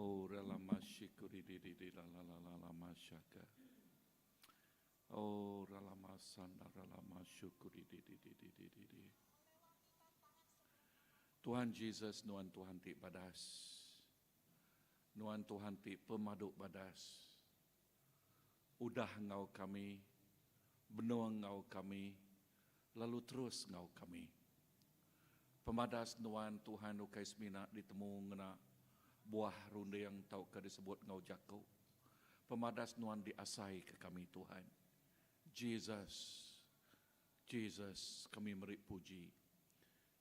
Oh, relama shikuri di la la la la la masyaka. Oh, relama sanda relama syukuri di. Tuhan Yesus, nuan Tuhan ti badas. Nuan Tuhan ti pemaduk badas. Udah ngau kami, benuang ngau kami, lalu terus ngau kami. Pemadas nuan Tuhan ukai semina ditemu ngena buah runde yang tau ke disebut ngau jakau. Pemadas nuan diasai ke kami Tuhan. Jesus, kami beri puji.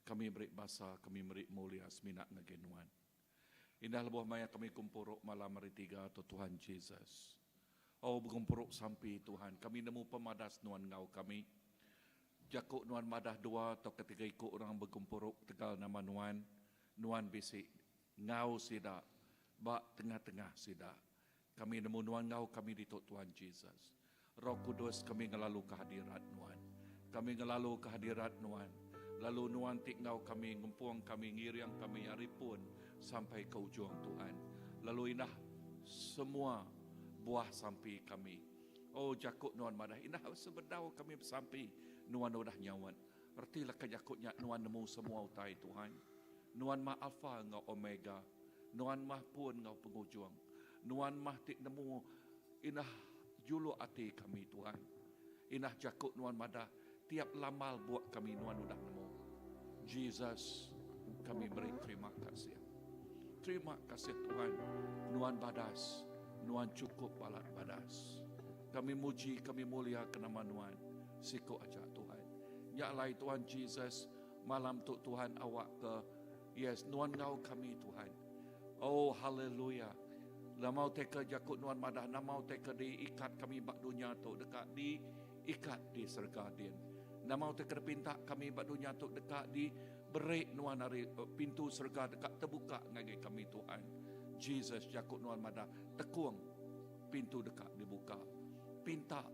Kami beri basa, kami beri mulia semina ngegenuan. Indah lebuh maya kami kumpuruk malam hari 3 atau Tuhan Jesus. Oh berkumpuruk sampai Tuhan. Kami nemu pemadas nuan ngau kami. Jakuk nuan madah 2 atau ketiga ikut orang berkumpuruk tegal nama nuan. Nuan bisik. Ngau sida. Bak tengah-tengah sida. Kami nemu nuan ngau kami di Tuhan Jesus. Roh Kudus kami ngelalu kehadirat nuan. Kami ngelalu kehadirat nuan. Lalu nuan tik ngau kami, ngumpuang kami, ngiriang kami hari pun sampai ke ujung Tuhan. Lalu indah semua buah sampai kami. Oh jakuk nuan madah, indah sebedau kami sampai nuan udah nyawan. Ertilah ke jakuknya nuan nemu semua utai Tuhan. Nuan mah alfa ngau omega. Nuan mah pun ngau pengujung. Nuan mah tik nemu indah julu hati kami Tuhan. Indah jakuk nuan madah. Tiap lamal buat kami nuan udah nemu. Jesus, kami beri terima kasih. Terima kasih Tuhan. Nuan badas, nuan cukup balat badas. Kami muji, kami mulia ke nama nuan. Siku aja Tuhan. Nyalai Tuhan Jesus, malam tu Tuhan awak ke, yes, nuan ngau kami Tuhan. Oh haleluya. Lamau teka jakut nuan madah, namau teka diikat kami bak dunia tu dekat diikat di sergadin. Namau teka pinta kami bak dunia tu dekat di berik nuan hari pintu serga dekat terbuka ngagai kami Tuhan. Jesus jakut nuan madah tekuang pintu dekat dibuka. Pinta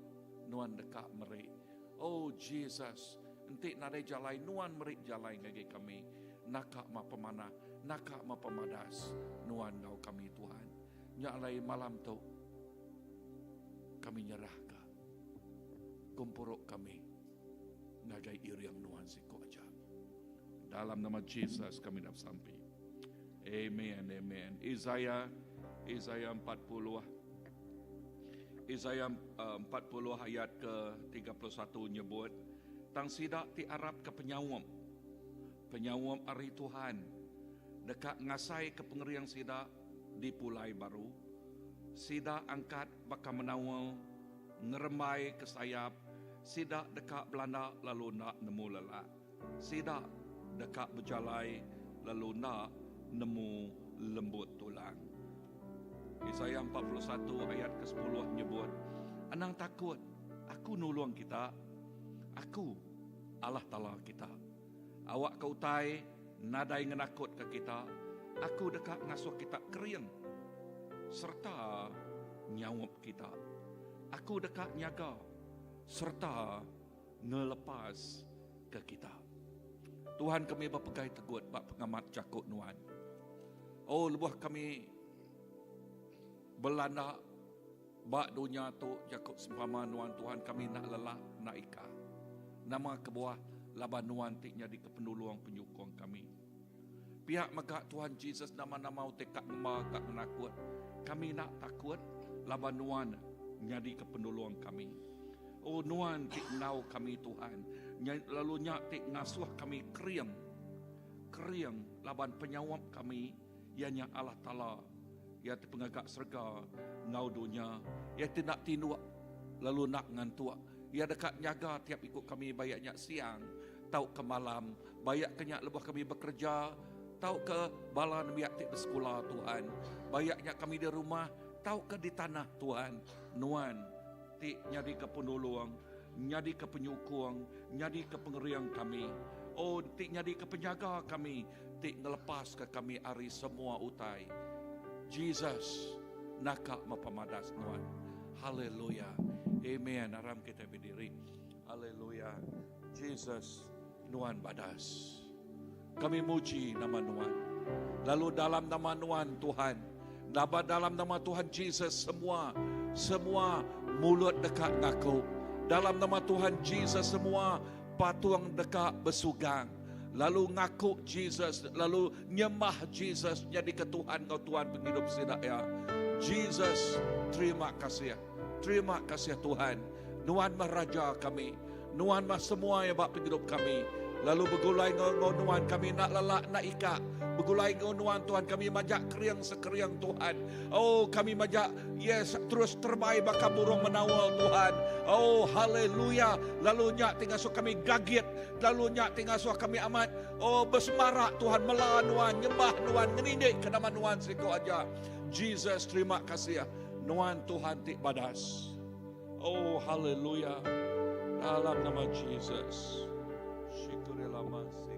nuan dekat merik. Oh Jesus, entik nadai jalai nuan merik jalai ngagai kami. Nakak ma pemana, nakak ma pemadas nuan ngau kami Tuhan. Nyalai malam tu kami nyerah ke kumpuruk kami ngagai iriang nuan siku aja. Dalam nama Jesus kami dah sampai. Amen, amen. Isaiah 40 ayat ke 31 nyebut tang sidak ti Arab ke penyawam hari Tuhan dekat ngasai ke pengeriang sidak di Pulai Baru. Sidak angkat bakal menawal ngeremai ke sayap. Sidak dekat Belanda lalu nak nemu lelak. Sidak dekat berjalai lalu nak nemu lembut tulang. Isaiah 41 ayat ke-10 menyebut, anang takut, aku nulung kita, aku Allah Ta'ala kita. Awak kau tai, nadai ngenakut ke kita, aku dekat ngasuh kita kering, serta nyawap kita. Aku dekat nyaga, serta ngelepas ke kita. Tuhan kami berpegai tegut bak pengamat jakut nuan. Oh lebuh kami Belanda bak dunia tu jakut sempama nuan Tuhan kami nak lelah nak ika. Nama kebuah laban nuan tiknya di kependuluang penyukung kami. Pihak megak Tuhan Jesus nama-nama utekat memagak menakut. Kami nak takut laban nuan nyadi kependuluang kami. Oh nuan tik nau kami Tuhan. Lalu nyak tik ngasuh kami keriang laban penyawap kami. Ianya Allah Ta'ala. Ia pengagak serga ngau dunia. Ia tidak tinduk lalu nak ngantuk. Ia dekat nyaga tiap ikut kami bayaknya siang. Tau ke malam. Bayak kenyak lebuh kami bekerja. Tau ke balan biak tik bersekolah Tuhan. Bayaknya kami di rumah. Tau ke di tanah Tuhan. Nuan tik nyadi ke penolong, nyadi ke penyukung, nyadi ke pengeriang kami. Oh, tik nyadi ke penjaga kami, tik ngelepas ke kami hari semua utai. Jesus, nakak mapamadas nuan. Haleluya. Amen. Aram kita berdiri. Haleluya. Jesus, nuan badas. Kami muji nama nuan. Lalu dalam nama nuan Tuhan, Dalam nama Tuhan Yesus, semua mulut dekat ngaku. Dalam nama Tuhan Yesus, semua patung dekat bersugang. Lalu ngaku Jesus, lalu nyembah Jesus jadi ketuhan kau Tuhan penghidup sedaya. Jesus, terima kasih. Terima kasih Tuhan. Nuhan mah Raja kami. Nuhan mah semua yang bak penghidup kami. Lalu begulai ngonuan kami nak lalak nak ikat. Begulai ngonuan Tuhan kami majak kriang sekeriang Tuhan. Oh kami majak yes terus terbaik bakal burung menawal Tuhan. Oh haleluya. Lalu nyak tinggal so kami gagit. Lalu nyak tinggal so kami amat. Oh bersemarak Tuhan melawan Nuhan. Nyembah Nuhan. Ngenidik ke nama Nuhan siko aja. Jesus terima kasih ya. Nuhan Tuhan tik badas. Oh haleluya. Dalam nama Jesus. Syukurlah masih.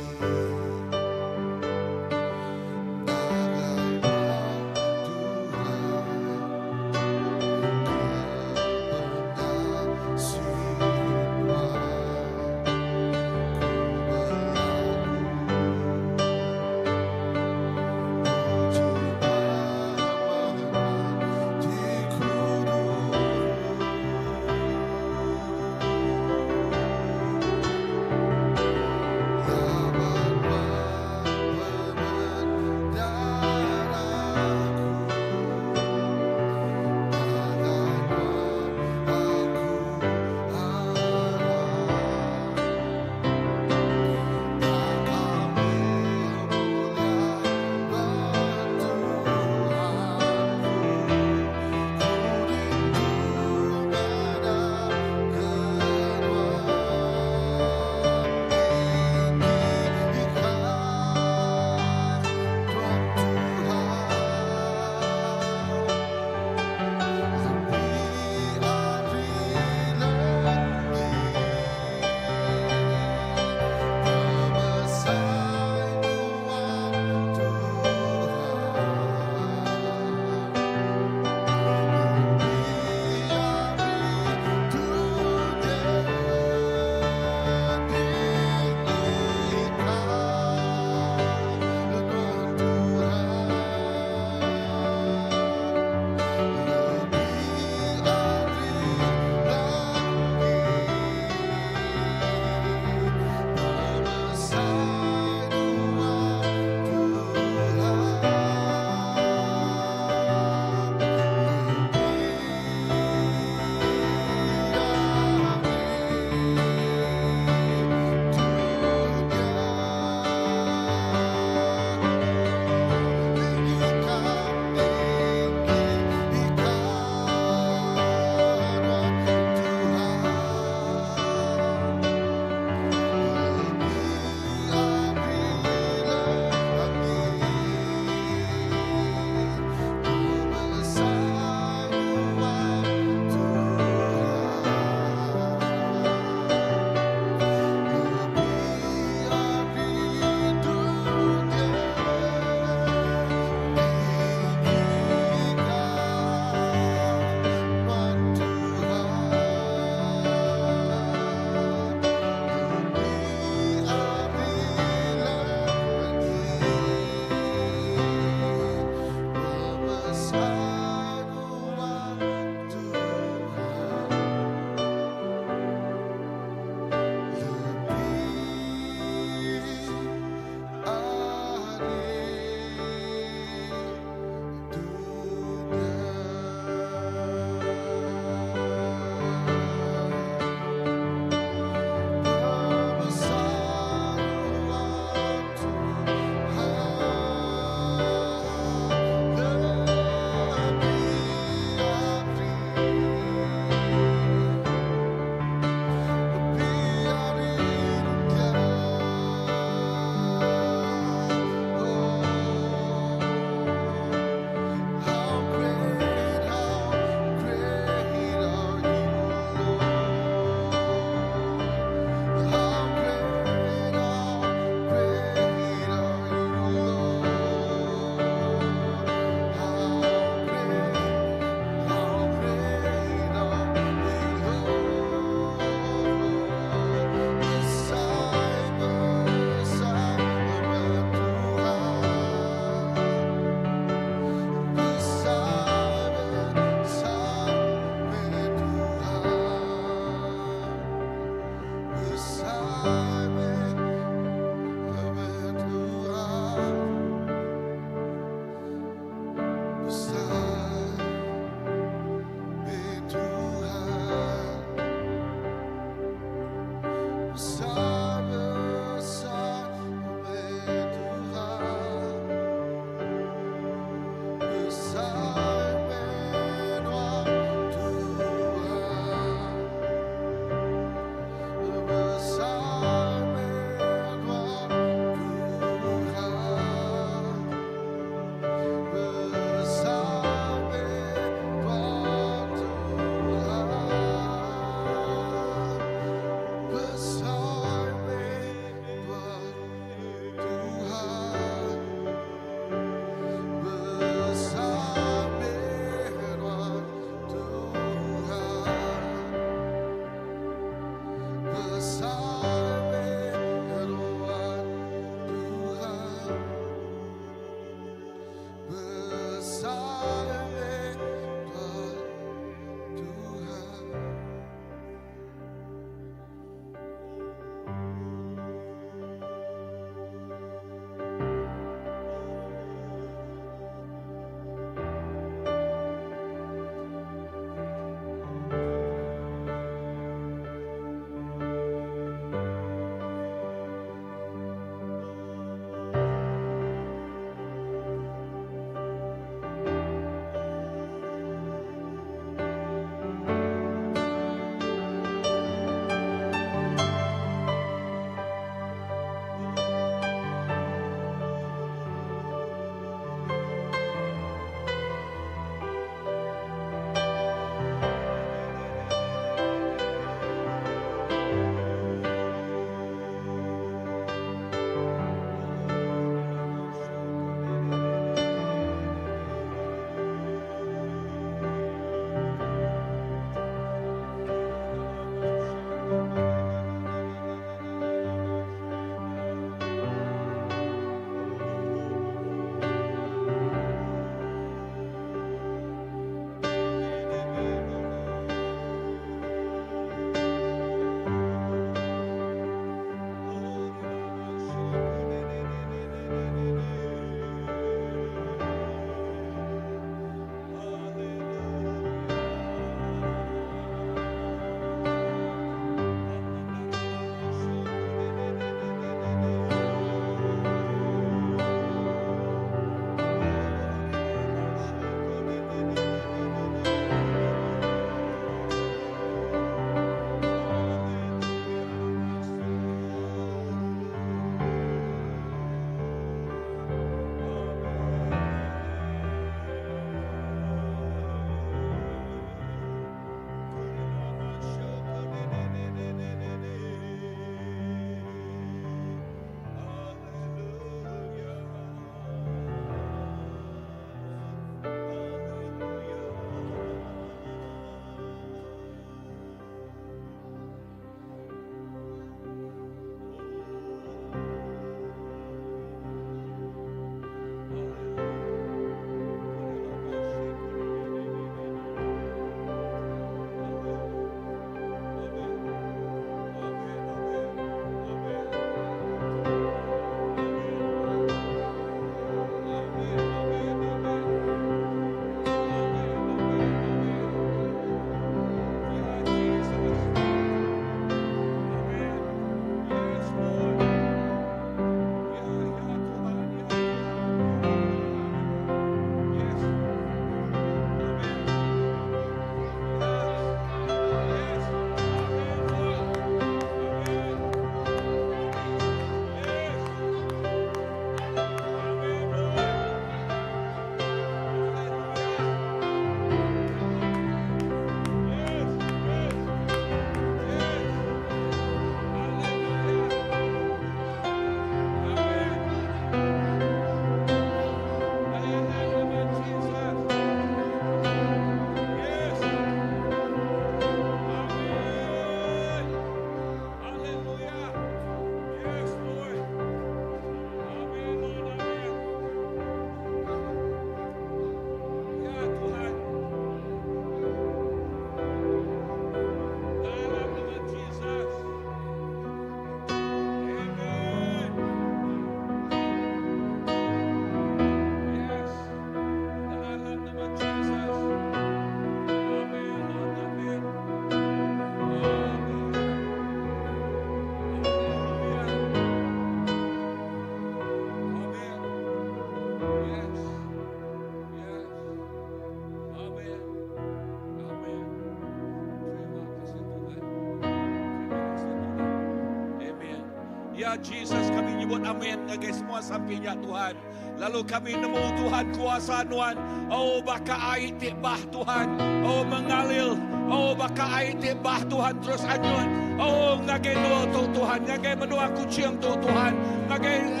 Haleluya Jesus, kami nyebut amin ngagai semua sampingnya Tuhan. Lalu kami nemu Tuhan kuasa Tuhan. Oh baka air tibah Tuhan. Oh mengalir. Oh baka air tibah Tuhan terus anyun. Oh ngagai nua tu Tuhan. Ngagai menua kucing tu Tuhan. Ngagai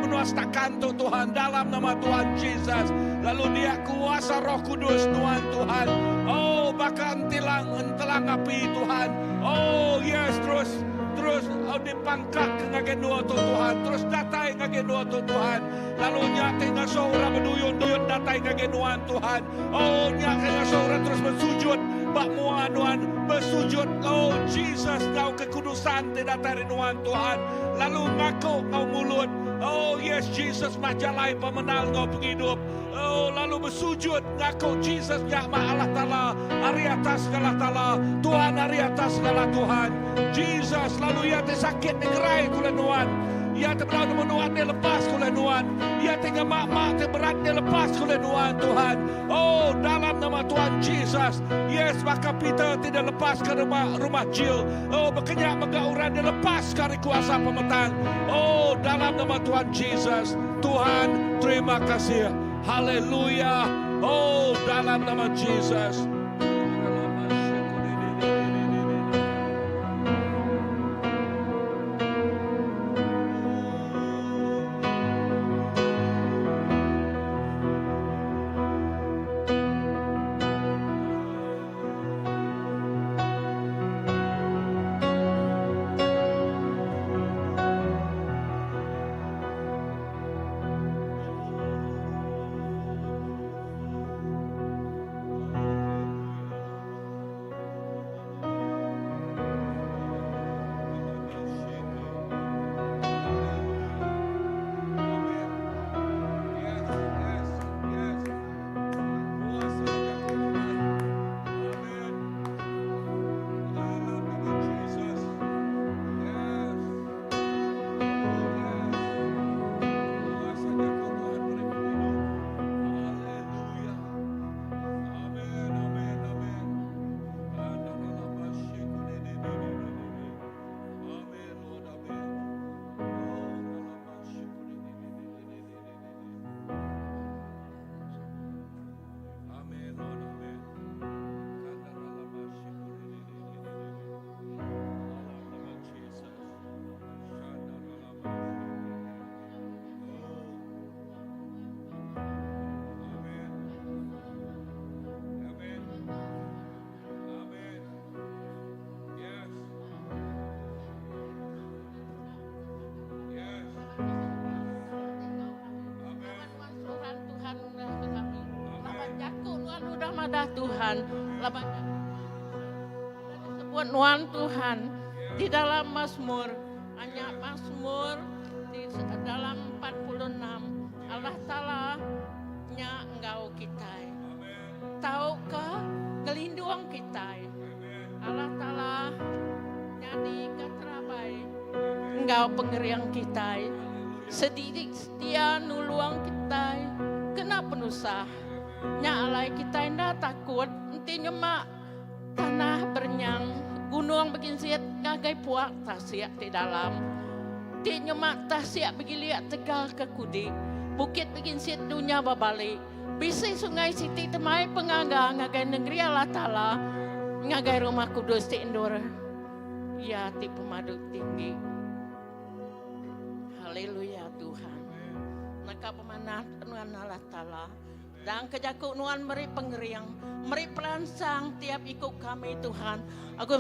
menua stakan tu Tuhan. Dalam nama Tuhan Jesus. Lalu dia kuasa Roh Kudus Tuhan. Oh baka entilang api Tuhan. Oh yes terus dipangkat ke ngagen dua tu Tuhan. Terus datai ngagen dua tu Tuhan. Lalu nyata ngaso orang berduyun-duyun datai ngagen dua Tuhan. Oh nyata ngaso orang terus bersujud. Bak muan Tuhan bersujud. Oh Jesus kau kekudusan tidak dari Tuhan. Lalu ngaku kau mulut. Oh yes Jesus majalai pemenang kau penghidup. Oh lalu bersujud ngaku Jesus nyakma Allah Ta'ala. Hari atas segala Ta'ala. Tuhan hari atas segala Tuhan. Jesus lalu ia tersakit digerai kula Tuhan. Ia terberat menuan dia lepas kula Tuhan. Ia tinggal mak-mak terberat dia lepas kula Tuhan. Oh dalam nama Tuhan Jesus. Yes maka Peter tidak lepas ke rumah Jill. Oh berkenyak megauran dia lepas dari kuasa pemetang. Oh dalam nama Tuhan Jesus. Tuhan terima kasih. Haleluya. Oh dalam nama Jesus. Tuhan, sebut Nuan Tuhan di dalam Mazmur, hanya Mazmur di dalam 46 Allah Ta'ala nya engkau kita, tahukah ngelindung kita, Allah Ta'ala jadi keterabai engkau pengeriang kita, sedia nuluang kita, kena penusah. Nyalai kita indah takut, nanti nyemak tanah bernyang, gunung begin siat ngagai puak tasiak di dalam, nanti nyemak tasiak begin liat tegal ke kudi, bukit begin siat dunia babalik, bisi sungai siti temai pengaga ngagai negeri Allah Ta'ala, ngagai rumah kudus di Indur, ya ti pemaduk tinggi, haleluya Tuhan, maka pemanah Tuhan Allah Ta'ala. Dan kejakuk Nuan meri pengeriang, meri peransang tiap ikut kami Tuhan. Aku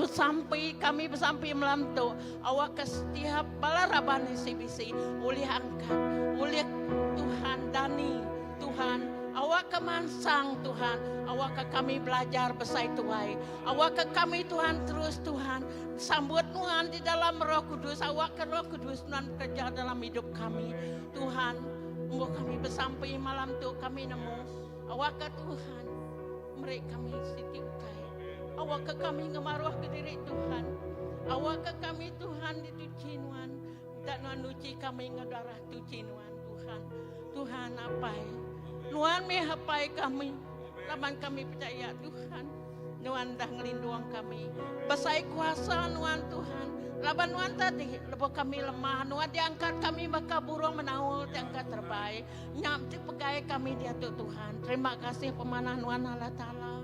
kami bersampai malam tu. Awak ke setiap balaraban bisi oleh angkat, oleh Tuhan Dani, Tuhan. Awak ke mansang Tuhan, awak ke kami belajar besai tuai. Awak ke kami Tuhan terus Tuhan. Sambut Tuhan di dalam Roh Kudus, awak ke Roh Kudus Tuhan bekerja dalam hidup kami. Tuhan, umur kami bersampai malam tu kami nemu. Awak ke Tuhan, mereka kami sitikai. Awak ke kami ngemaruah ke diri Tuhan. Awak ke kami Tuhan dituci Nuan. Dan Nuan nuci kami ngedarah tuci Nuan Tuhan. Tuhan apai. Nuan mehapai kami. Laman kami percaya Tuhan. Nuan dah ngelindung kami. Basai kuasa Nuan Tuhan. Laban Nuan tadi, lebo kami lemah. Nuan diangkat kami baka burung menaul, diangkat terbaik. Nyamti pegai kami dia Tuhan. Terima kasih pemanah Nuan Allah Ta'ala.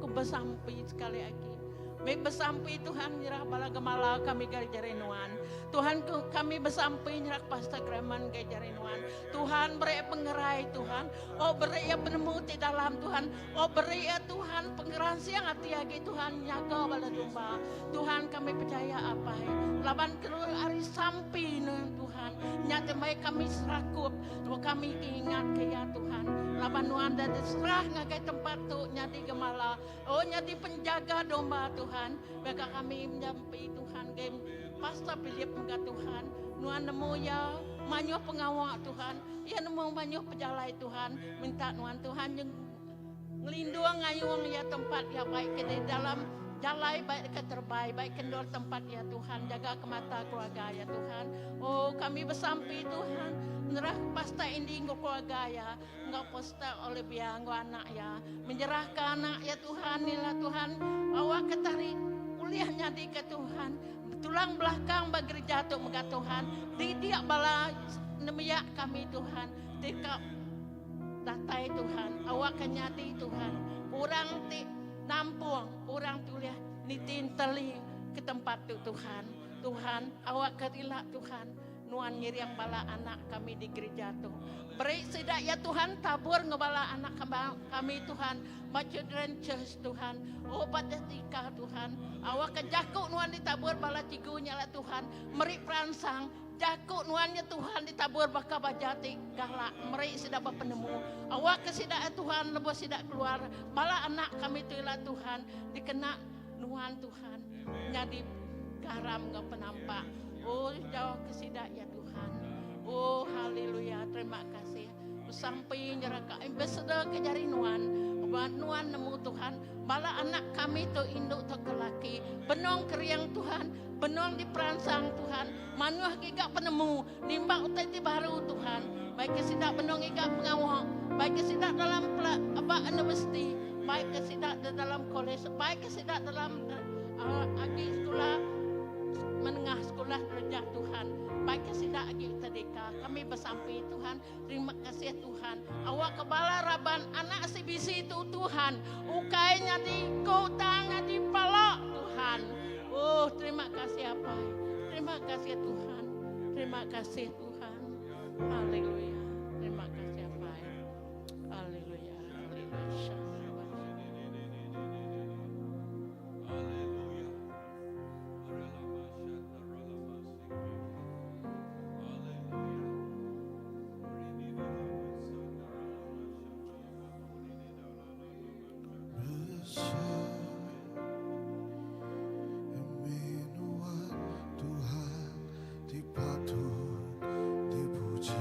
Ku bersampai sekali lagi. Baik bersampai Tuhan nyerah bala gemala kami gari-jari Nuan. Tuhan kami bersampai nyerah pasta kreman gari-jari Nuan. Tuhan beri pengerai Tuhan. Oh beri ya penemu di dalam Tuhan. Oh beri ya Tuhan pengeran siang hati lagi Tuhan nyaga bala domba. Tuhan kami percaya apa ya. Laban keluar hari sampai Tuhan. Nyata baik kami serakup. Kami ingat ke ya Tuhan. Laban Nuan dan serah ngagai tempat tu nyadi gemala. Oh nyadi penjaga domba Tuhan. Maka kami menyampai Tuhan game pasta pilih muka Tuhan. Nuan nemu ya manyo pengawak Tuhan. Ya nemu manyo pejalai Tuhan. Minta Nuan Tuhan yang ngelindung ngayung ya tempat ya baik ke dalam jalai baik ke terbaik baik kendor tempat ya Tuhan. Jaga kemata keluarga ya Tuhan. Oh kami bersampai Tuhan. Nyerah pasta ini nggo keluarga ya. Nggo pasta oleh biang nggo anak ya. Menyerahkan anak ya Tuhan. Inilah Tuhan. Awak ketarik kuliahnya di ke Tuhan. Tulang belakang bagi jatuh muka Tuhan. Didiak bala nemiak kami Tuhan. Dikap datai Tuhan. Awak kenyati Tuhan. Kurang ti nampung. Kurang tuliah nitin teli ke tempat tu Tuhan. Tuhan awak kerilah Tuhan. Nuan ngiriang bala anak kami di gereja tu. Beri sidak ya Tuhan tabur ngebala anak kami Tuhan. Children Church Tuhan. Obat etika Tuhan. Awak kejakuk nuan ditabur bala cigunya lah Tuhan. Meri peransang. Jakuk nuannya Tuhan ditabur baka bajati galak. Meri sidak berpenemu. Awak kesidak ya Tuhan lebo sidak keluar. Bala anak kami tu lah Tuhan. Dikena nuan Tuhan. Jadi garam gak penampak. Oh jauh kesidak ya Tuhan. Oh haleluya terima kasih. Sampai nyerah ke ambassador ke jari Nuan. Nuan nemu Tuhan. Bala anak kami tu induk tu kelaki. Benong keriang Tuhan. Benong diperansang Tuhan. Manuah gigak penemu. Nimbak utai di baru Tuhan. Baik kesidak benong gigak pengawak. Baik kesidak dalam universiti. Baik kesidak dalam kolej. Baik kesidak dalam agi sekolah menengah sekolah kerja Tuhan. Baik kesidak agi tadika. Kami bersampai Tuhan. Terima kasih Tuhan. Awak kebala raban anak si bisi itu Tuhan. Ukainya di kotanya di palak Tuhan. Oh terima kasih apa. Terima kasih Tuhan. Terima kasih Tuhan. Haleluya. Terima kasih apa. Haleluya. Haleluya. Tuhan dipatut dipuji.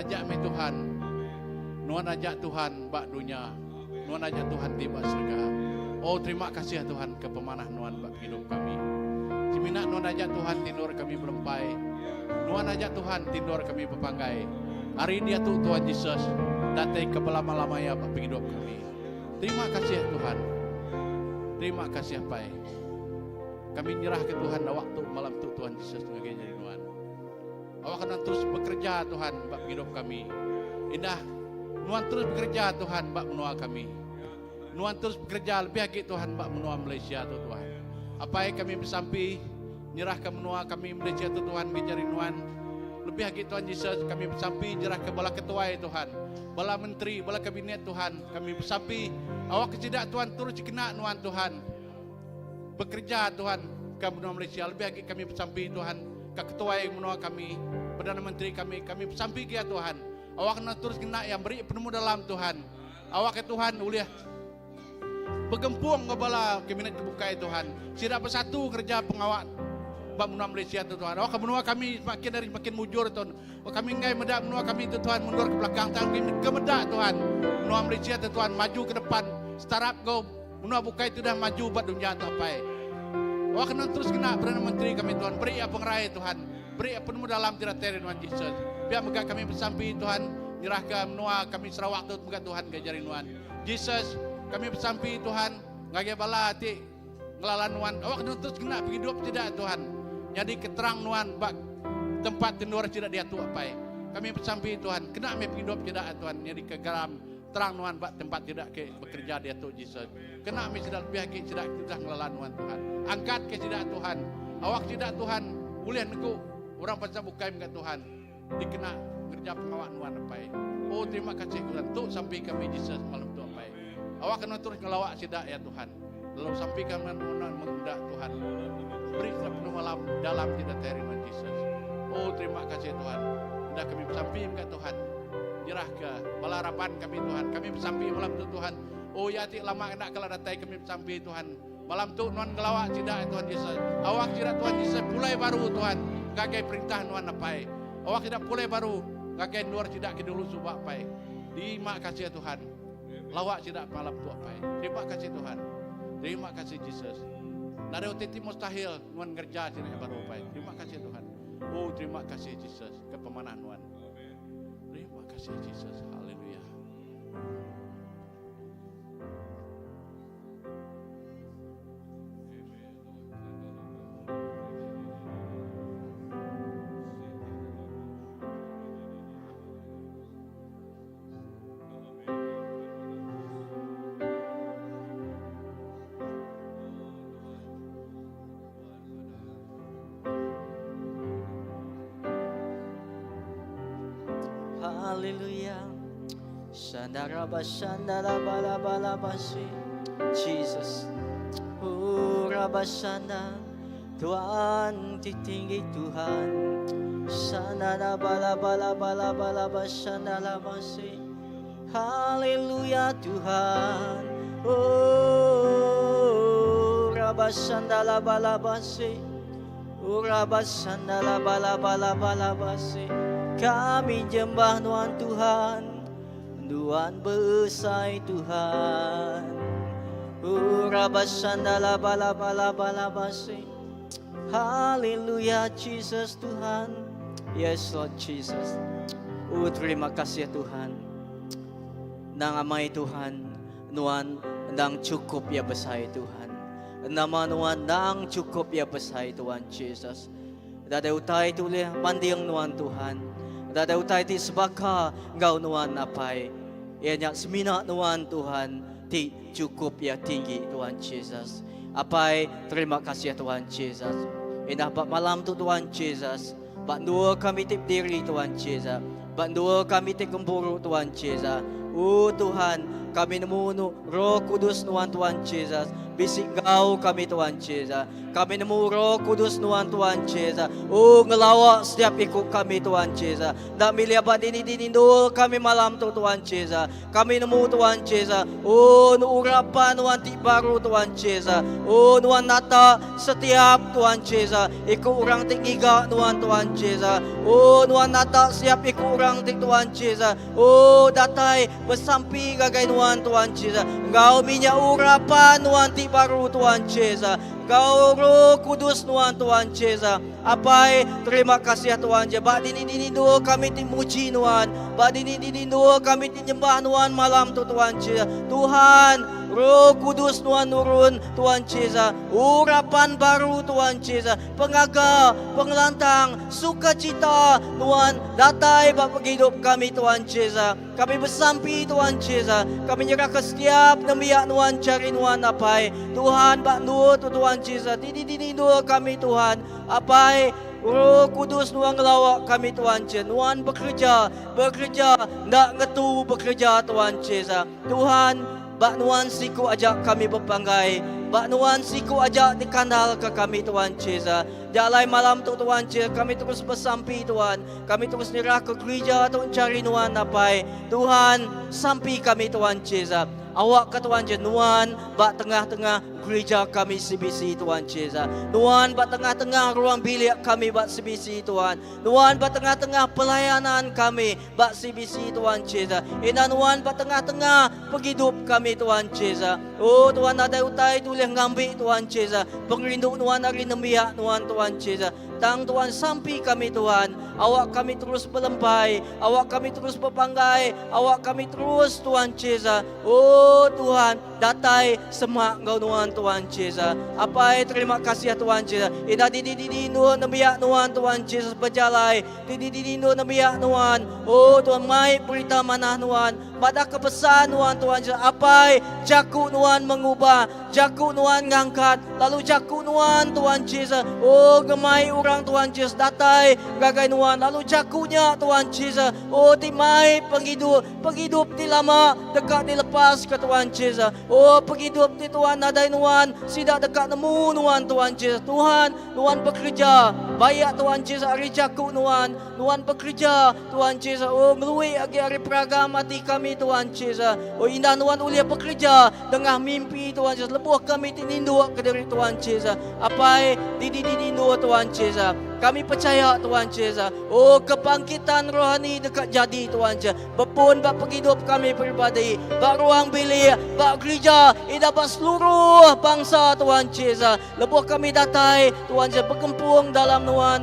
ajak me Tuhan. Nuan ajak Tuhan bak dunia. Nuan ajak Tuhan di bak surga. Oh terima kasih ya Tuhan ke pemanah Nuan bak hidup kami. Cimina Nuan ajak Tuhan tindur kami belempai. Nuan ajak Tuhan tindur kami berpanggai. Hari dia tu Tuhan Yesus datang ke lama-lamanya bak hidup kami. Terima kasih ya Tuhan. Terima kasih Pai. Kami nyerah ke Tuhan waktu malam tu Tuhan Yesus ngagenya di Nuan. Awak akan terus bekerja Tuhan bak hidup kami. Indah Nuan terus bekerja Tuhan bak menua kami. Nuan terus bekerja lebih lagi Tuhan bak menua Malaysia tu Tuhan. Apa yang kami bersampi nyerah ke menua kami Malaysia tu Tuhan ngejari Nuan. Lebih lagi Tuhan Yesus kami bersampi nyerah ke bala ketua Tuhan. Bala menteri, bala kabinet Tuhan. Kami bersampi awak kesidak Tuhan terus kena Nuan Tuhan. Bekerja Tuhan ke menua Malaysia. Lebih lagi kami bersampi Tuhan ke ketua yang menua kami. Perdana Menteri kami bersampi ke Tuhan. Awak kena terus kena yang beri penemu dalam Tuhan. Awak ke Tuhan uliah bergempung kebala kabinet kebuka Tuhan. Tidak bersatu kerja pengawal bak menua Malaysia Tuhan. Awak ke menua kami semakin dari semakin mujur Tuhan. Kami ngai medak menua kami Tuhan mundur ke belakang Tuhan. Kami ke medak Tuhan. Menua Malaysia Tuhan maju ke depan. Startup go menua bukai itu dah maju buat dunia tapai. Awak kena terus kena Perdana Menteri kami Tuhan. Beri apa ngerai Tuhan. Beri penemu dalam tidak teri Tuhan Yesus. Biar megah kami bersampi Tuhan. Nyerahkan menua kami Sarawak tu megah Tuhan gajari Tuhan. Yesus kami bersampi Tuhan. Ngage bala hati ngelalan Tuhan. Awak kena terus kena hidup tidak Tuhan. Jadi keterang Tuhan bak tempat tindur tidak dia tu apa. Kami bersampi Tuhan. Kena kami hidup tidak Tuhan. Jadi kegaram terang Tuhan bak tempat tidak ke bekerja dia tu Yesus. Kena kami tidak lebih lagi tidak ngelalan Tuhan. Angkat ke tidak Tuhan. Awak tidak Tuhan. Boleh neku orang pasal bukai dengan Tuhan. Dikena kerja pengawal Tuhan apa. Oh terima kasih Tuhan. Tu sampai kami Yesus malam tu apa. Awak kena terus ngelawak tidak ya Tuhan. Lalu sampai kami mengundak Tuhan. Beri penuh malam dalam tidak teri Tuhan Yesus. Oh terima kasih Tuhan. Sudah kami bersampi dengan Tuhan. Nyerah ke balarapan kami Tuhan. Kami bersampi malam tu Tuhan. Oh ya tik lama nak kalau datai kami bersampi Tuhan. Malam tu Tuhan ngelawak tidak Tuhan Yesus. Awak tidak Tuhan Yesus mulai baru Tuhan. Gagai perintah Tuhan apa. Awak tidak mulai baru. Gagai luar tidak ke dulu subak apa. Terima kasih Tuhan. Lawak tidak malam tu apa. Terima kasih Tuhan. Terima kasih Yesus. Nada otiti mustahil Tuhan kerja tidak baru apa. Terima kasih Tuhan. Oh terima kasih Yesus ke pemanah Tuhan. Terima kasih Yesus. Haleluya. Hallelujah. Shandarabashandarabalabalabasi. Jesus. Rabashanda. Tuhan titinggi Tuhan. Shandarabalabalabalabalabashandarabasi. Haleluya Tuhan. Oh Rabashandalabalabasi. Rabashandalabalabalabalabasi. Kami jembah Tuhan Tuhan. Tuhan besar Tuhan. Rabashandalabalabalabalabasi. Haleluya Jesus Tuhan. Yes Lord Jesus. Terima kasih ya Tuhan. Nang amai Tuhan. Nuan nang cukup ya besar Tuhan. Nama Nuan nang cukup ya besar Tuhan Jesus. Dada utai tulia pandiang Nuan Tuhan. Dada utai ti sebaka ngau Nuan apai. Ianya semina Nuan Tuhan ti cukup ya tinggi Tuhan Jesus. Apai terima kasih ya Tuhan Jesus. Indah bak malam tu Tuhan Jesus. Bak dua kami tip diri Tuhan Jesus. Bak dua kami tip kemburu Tuhan Jesus. Oh Tuhan kami nemu Roh Kudus Nuan Tuhan Jesus. bisik Engkau kami Tuhan Yesus. Kami nemu Roh Kudus Tuhan Yesus. Oh ngelawak setiap ikut kami Tuhan Yesus. Dak milih abad ini dinindul kami malam tu Tuhan Yesus. Kami nemu Tuhan Yesus. Oh nu urapan Tuhan ti baru Tuhan Yesus. Oh Tuhan nata setiap Tuhan Yesus. Ikut orang tik ngiga Tuhan Yesus. Oh Tuhan nata siap ikut orang tik Tuhan Yesus. Oh datai bersampi gagai Tuhan Yesus. Engkau minyak urapan Tuhan ti baru Tuhan Yesus. Kau Roh Kudus Tuhan Yesus. Apai terima kasih Tuhan Yesus. Bak dini doa kami timuji Tuhan. Bak dini doa kami tinyembah Tuhan malam tu Tuhan Yesus. Tuhan Roh Kudus nurun Tuhan Yesus. Urapan baru Tuhan Yesus. Pengaga, pengelantang, sukacita Tuhan datai bak hidup kami Tuhan Yesus. Kami bersampi Tuhan Yesus. Kami nyerah ke setiap nemiak Tuhan cari Tuhan apai. Tuhan bak nur tu Tuhan Yesus. Dini doa kami Tuhan. Apai Roh Kudus ngelawak kami Tuhan Yesus. Tuhan bekerja, nak ngetu bekerja Tuhan Yesus. Tuhan bak Tuhan siku ajak kami berpanggai. Bak Tuhan siku ajak dikandal ke kami Tuhan Yesus. Jalai malam tu Tuhan Yesus, kami terus bersampi Tuhan. Kami terus nyerah ke gereja untuk cari Tuhan apai. Tuhan sampi kami Tuhan Yesus. Awak ke Tuhan Yesus. Tuhan bak tengah-tengah gereja kami CBC Tuhan Yesus. Tuhan bak tengah-tengah ruang bilik kami bak CBC Tuhan. Tuhan bak tengah-tengah pelayanan kami bak CBC Tuhan Yesus. Ina Tuhan bak tengah-tengah penghidup kami Tuhan Yesus. Oh Tuhan ada utai tulis ngambil Tuhan Yesus. Pengrindu Tuhan hari nemiak Tuhan Yesus. Tang Tuhan sampi kami Tuhan. Awak kami terus berlempai. Awak kami terus berpanggai. Awak kami terus Tuhan Yesus. Oh Tuhan datai semak Engkau Tuhan Yesus. Apai terima kasih Tuhan Yesus. Ina di nur nemiak Tuhan Yesus berjalai. Di nur nemiak Tuhan. Oh Tuhan mai berita mana Tuhan. Pada kepesan Tuhan Yesus. Apai jaku Tuhan mengubah. Jaku Tuhan ngangkat. Lalu jaku Tuhan Yesus. Oh gemai orang Tuhan Yesus datai gagai Tuhan. Lalu jakunya Tuhan Yesus. Oh timai penghidup di lama dekat dilepas ke Tuhan Yesus. Oh penghidup di Tuhan nadai Tuhan sidak dekat nemu Tuhan Yesus. Tuhan bekerja. Bayak Tuhan Yesus hari jaku Tuhan bekerja Tuhan Yesus. Oh ngelui lagi hari peragam hati kami Tuhan Yesus. Oh indah Tuhan ulia bekerja dengan mimpi Tuhan Yesus. Lebuh kami tinindu ke diri Tuhan Yesus. Apai di Tuhan Yesus. Kami percaya Tuhan Yesus. Oh kebangkitan rohani dekat jadi Tuhan Yesus. Berpun bak penghidup kami pribadi. Bak ruang bilik, bak gereja. Ida bak seluruh bangsa Tuhan Yesus. Lebuh kami datai Tuhan Yesus. Berkempung dalam Tuhan.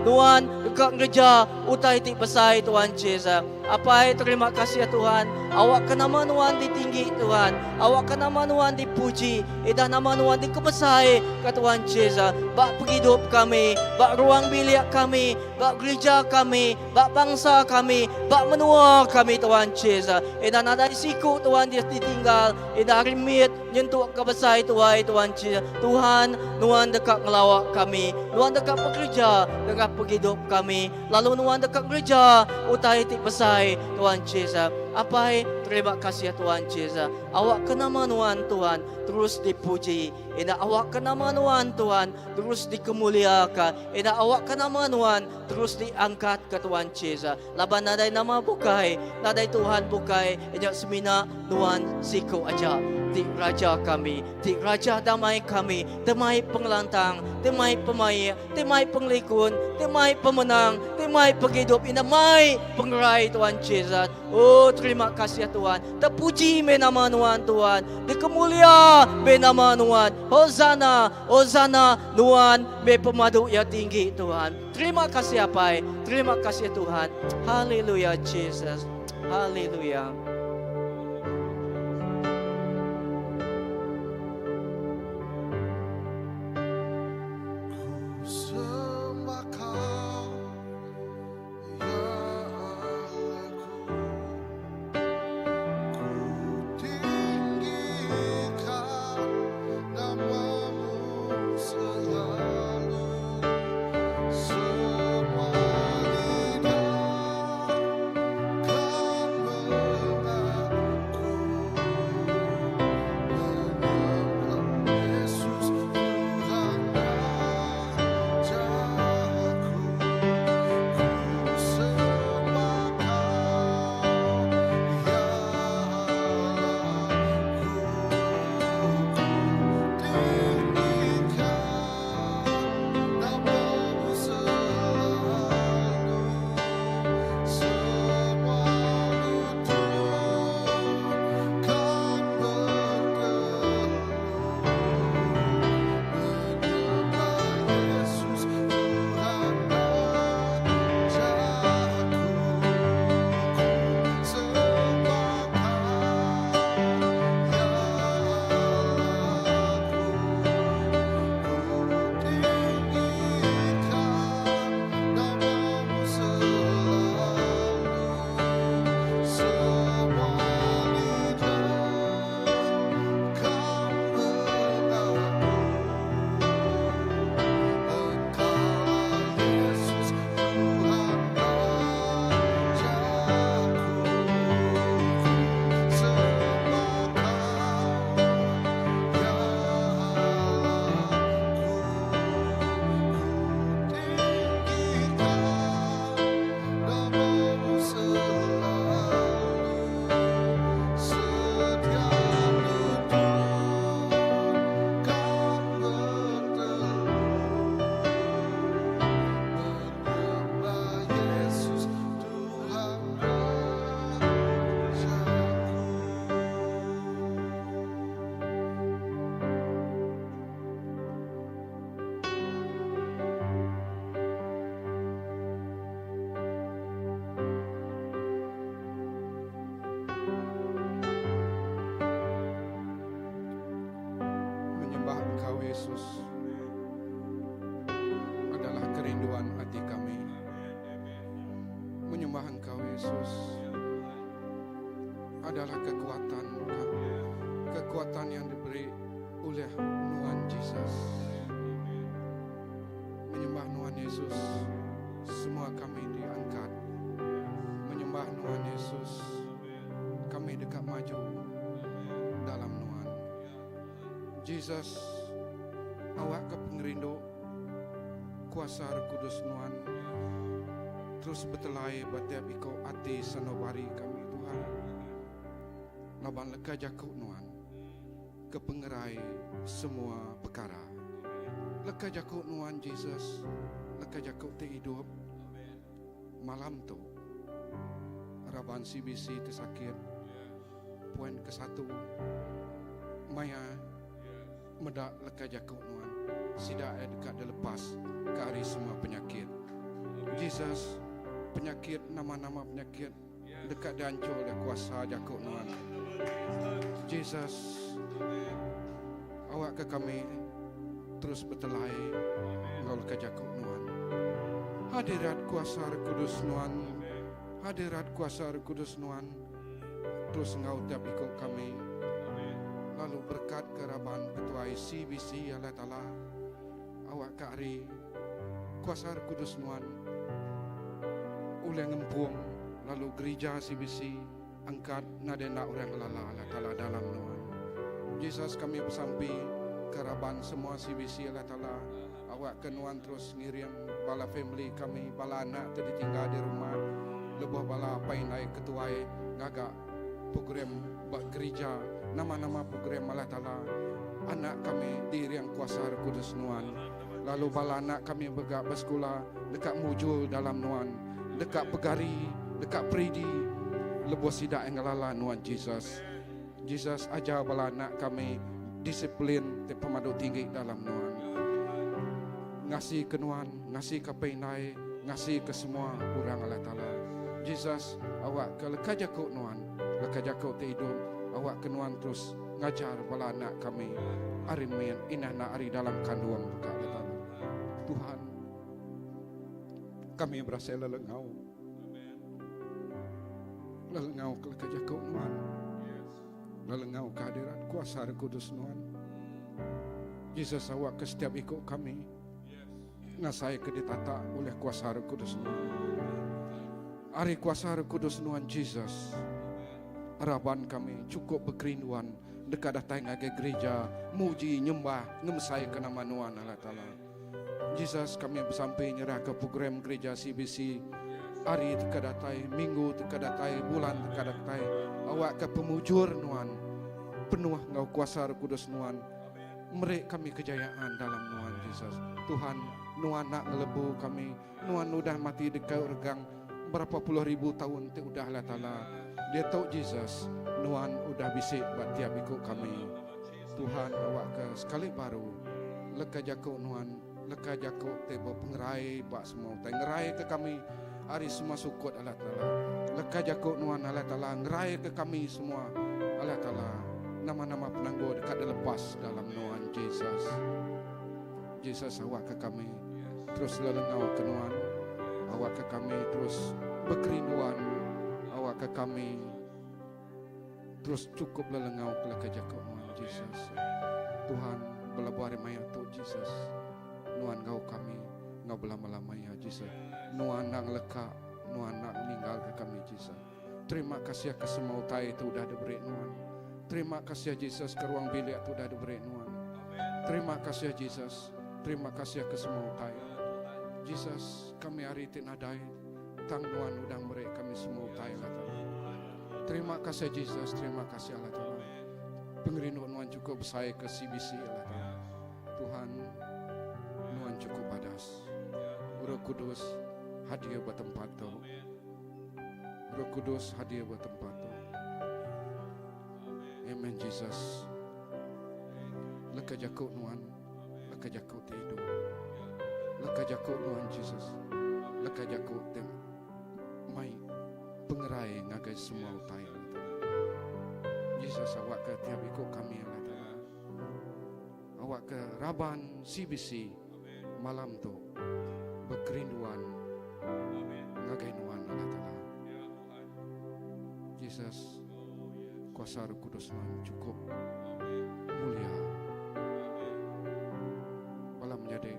Tuhan dekat gereja. Utai tik besai Tuhan Yesus. Apai terima kasih Tuhan. Awak ke nama Tuhan ditinggi Tuhan. Awak ke nama Tuhan dipuji. Ida nama Tuhan dikebesai ke Tuhan Yesus. Bak penghidup kami. Bak ruang bilik kami. Bak gereja kami. Bak bangsa kami. Bak menua kami Tuhan Yesus. Ida nada siku Tuhan Yesus ditinggal. Ida rimit nyentuh kebesai Tuhan Yesus. Tuhan dekat ngelawak kami. Tuhan dekat bekerja. Dekat penghidup kami. Lalu Tuhan dekat gereja. Utai tik besai Tuhan Yesus. Apai terima kasih Tuhan Yesus. Awak ke nama Tuhan terus dipuji. Ina awak ke nama Tuhan terus dikemuliakan. Ina awak ke nama Tuhan terus diangkat ke Tuhan Yesus. Laban nadai nama bukai, nadai Tuhan bukai. Ejak semina Tuhan siku aja. Di raja kami, di raja damai kami, damai pengelantang, damai pemain, damai penglikun, damai pemenang, damai penghidup, damai pengerai Tuhan Yesus. Oh terima kasih Tuhan. Terpuji nama Tuhan. Dikemulia nama Tuhan. Hosana, Hosana Tuhan. Be pemadu yang tinggi Tuhan. Terima kasih Apai. Terima kasih Tuhan. Haleluya Jesus. Haleluya. Semua lidah kan mengenal adalah kekuatan yang diberi oleh Tuhan Yesus. Menyembah Tuhan Yesus, semua kami diangkat. Menyembah Tuhan Yesus, kami dekat maju dalam Tuhan. Yesus, awak ke pengerindu kuasa Roh Kudus Tuhan, terus betelai batiap ikau hati sanubari kami Tuhan. Laban leka jakuk Tuhan, ke pengerai semua perkara. Leka jakuk Tuhan Yesus, leka jakuk te hidup. Malam tu, Raban CBC tersakit. Poin ke-1, Maya medak leka jakuk Tuhan. Sidak dekat dia lepas ke hari semua penyakit. Jesus, penyakit, nama-nama penyakit dekat dia hancur oleh kuasa jakuk Tuhan. Jesus, awak ke kami terus bertelai ngol ke jakuk Tuhan. Hadirat kuasa Roh Kudus Tuhan, hadirat kuasa Roh Kudus Tuhan, terus engkau tiap ikut kami. Lalu berkat keraban ketua CBC Allah Ta'ala, awak ke hari kuasa Roh Kudus Tuhan oleh ngempung, lalu gereja CBC angkat nadena orang lala Allah Ta'ala dalam Tuhan. Yesus, kami bersampi keraban semua CBC Allah Ta'ala, awak ke Tuhan terus ngirim bala family kami, bala anak tadi tinggal di rumah, lebuh bala apa yang naik ketuai ngagak program bak gereja, nama-nama program Allah Ta'ala, anak kami diri yang kuasa Roh Kudus Tuhan. Lalu bala anak kami bersekolah dekat mujul dalam Tuhan, dekat pegari, dekat peridi, lebuh sidak yang lala Tuhan Yesus. Yesus, ajar bala anak kami disiplin pemadu tinggi dalam Tuhan. Ngasih ke Tuhan, ngasih ke penai, ngasih ke semua orang Allah Ta'ala. Yesus, awak ke leka jakuk Tuhan, leka jakuk hidup, awak ke Tuhan terus ngajar bala anak kami arimin inah na ari dalam kandungan buka Allah Ta'ala. Tuhan, kami berasa lelengau, lelengau ke leka jakuk Tuhan, lelengau kehadirat kuasa Roh Kudus Tuhan. Yesus, awak ke setiap ikut kami, ngasai ke ditata oleh kuasa Roh Kudus Tuhan. Hari kuasa Roh Kudus Tuhan Yesus, harapan kami cukup berkerinduan dekat datang ke gereja, muji nyembah ngemsai ke nama Tuhan Allah Ta'ala. Yesus, kami bersampai nyerah ke program gereja CBC. Hari terkadatai, minggu terkadatai, bulan terkadatai, awak ke pemujur Tuhan, penuh ngau kuasa Roh Kudus Tuhan. Merik kami kejayaan dalam Tuhan Yesus. Tuhan, Tuhan nak ngelebu kami, Tuhan udah mati dekat regang berapa puluh ribu tahun tu udah Allah Ta'ala. Dia tahu Yesus, Tuhan udah bisik buat tiap ikut kami. Tuhan, awak ke sekali baru leka jakuk Tuhan, leka jakuk tebo pengerai bak semua tai ngerai ke kami hari semua sukut Allah Ta'ala. Leka jakuk Tuhan Allah Ta'ala ngerai ke kami semua Allah Ta'ala. Nama-nama penangguh dekat dilepas dalam Tuhan Yesus. Yesus, awak ke kami terus lelengau ke Tuhan, awak ke kami terus berkerinduan, awak ke kami terus cukup lelengau ke leka jakuk Tuhan Yesus. Tuhan, belabuh hari maya tu Yesus, Tuhan kau kami ngau belama-lama ya Yesus. Tuhan nak leka, Tuhan nak meninggal ke kami Yesus. Terima kasih ke semua utai itu udah diberi Tuhan. Terima kasih Yesus ke ruang bilik itu udah diberi Tuhan. Terima kasih Yesus. Terima kasih ke semua utai. Yesus, kami hari tinadai tang Tuhan udah beri kami semua utai Allah Ta'ala. Terima kasih Yesus, terima kasih Allah Ta'ala. Pengerindu Tuhan cukup saya ke CBC Allah Ta'ala. Tuhan, Tuhan cukup padas. Roh Kudus hadir buat tempat tu. Roh Kudus hadir buat tempat tu. Amen Jesus. Leka jakuk Tuhan, leka jakuk hidup. Leka jakuk Tuhan Jesus. Leka jakuk tem mai pengerai ngagai semua utai Allah Ta'ala. Jesus, awak ke tiap ikut kami Allah Ta'ala. Awak ke Raban CBC malam tu berkerinduan ngagai Tuhan Allah Ta'ala. Jesus, kuasa Roh Kudus Tuhan cukup mulia. Malam menjadi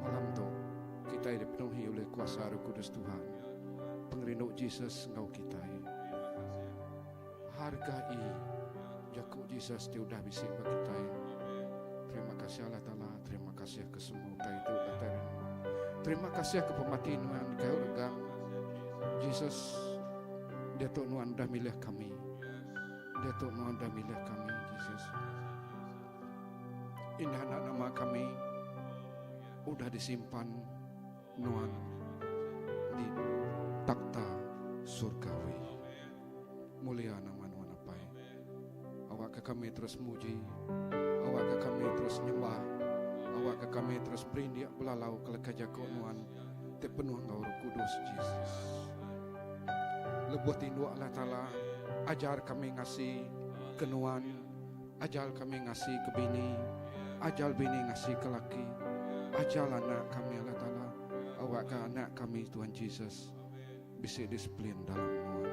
malam tu kita dipenuhi oleh kuasa Roh Kudus Tuhan. Pengerinduk Jesus engkau kita hargai Jakub Jesus dia udah bisik bagi kita. Terima kasih Allah Ta'ala. Terima kasih ke semua itu datang. Terima kasih ke pematian kau regang Jesus. Dia tu nuan dah milih kami. Dia tu nuan dah milih kami Jesus. Indah anak nama kami udah disimpan nuan di takhta surgawi. Mulia nama nuan apa? Awak ke kami terus muji, awak ke kami terus nyembah, awak ke kami terus berindik belalau ke lekajako nuan tepenuh Engkau Roh Kudus Jesus. Lebuh tindu Allah Ta'ala, ajar kami ngasih kenuan, ajar kami ngasih ke bini, ajar bini ngasih ke laki, ajar anak kami Allah Ta'ala, awak ke anak kami Tuhan Jesus bisa disiplin dalam nuan.